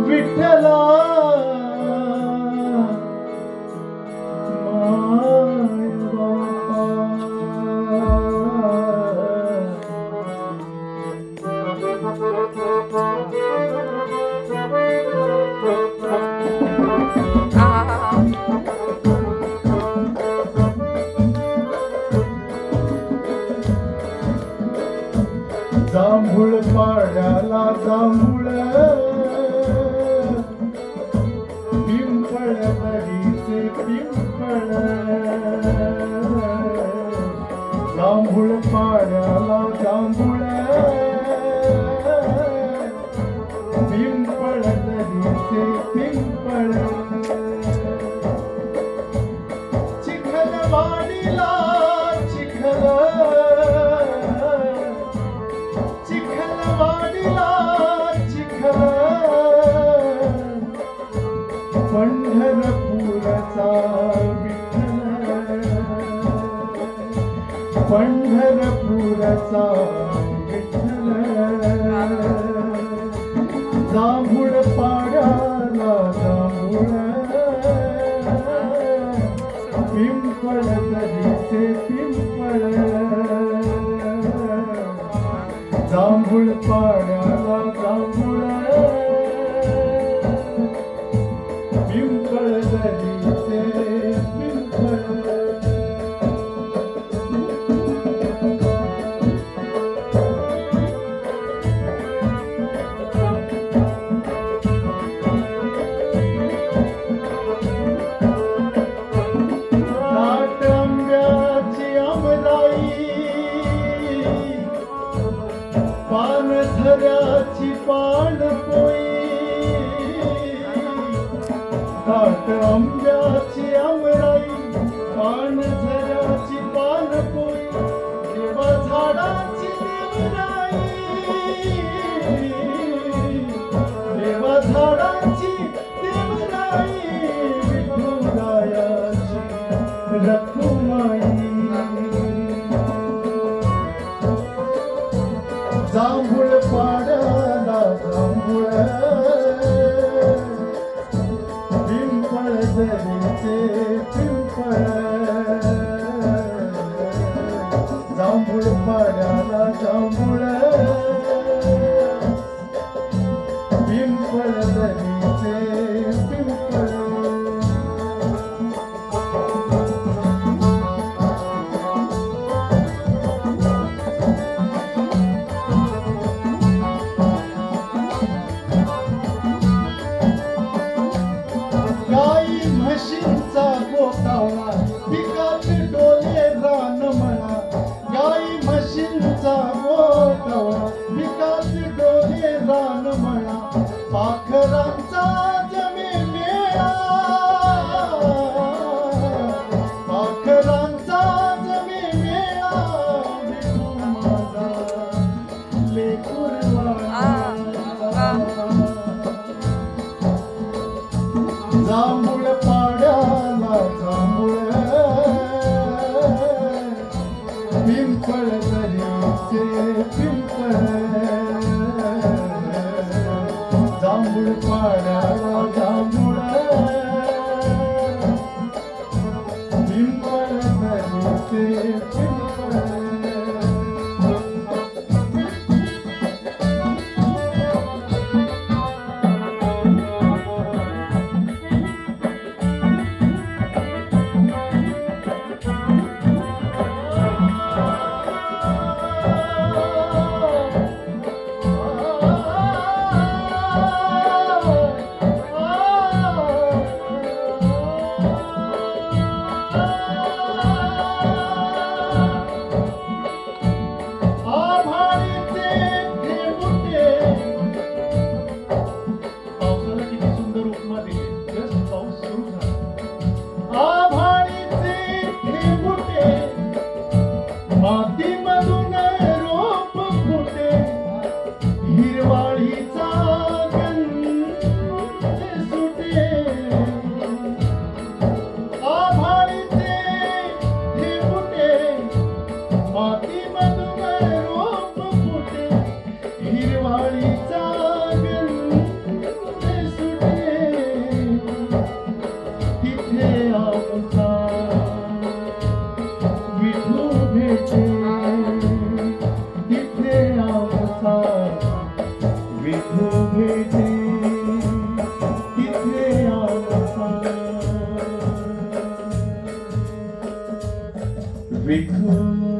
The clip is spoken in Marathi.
विठ्ठला जांभूळ पाड्याला जांभूळ पिंपळ दरीचे पिंपळ जांभूळ पाड्याला जांभूळ पिंपळ दरीचे पिंपळ चिखलवाडीला चिखल पंढरपूरचा विठ्ठल पंढरपूरचा विठ्ठल जांभूळ पाड्याला जांभूळ पिंपळ दरीचे पिंपळ जांभूळ पाड्याला जांभूळ पिंपळ दरीचे पिंपळ दाट आंब्याची आमराई पानझऱ्याची पानपोई दाट आंब्याची आमराई पानझऱ्याची पानपोई देवा झाडाची देवराई देवा झाडाची देवराई विठुरायाची रखुमाई जांभूळ पाड्याला जांभूळ पिंपळ दरीचे पिंपळ जांभूळ पाड्याला जांभूळ पिंपळ दरीचे पिंपळ गाई म्हशींचा गोठा विठू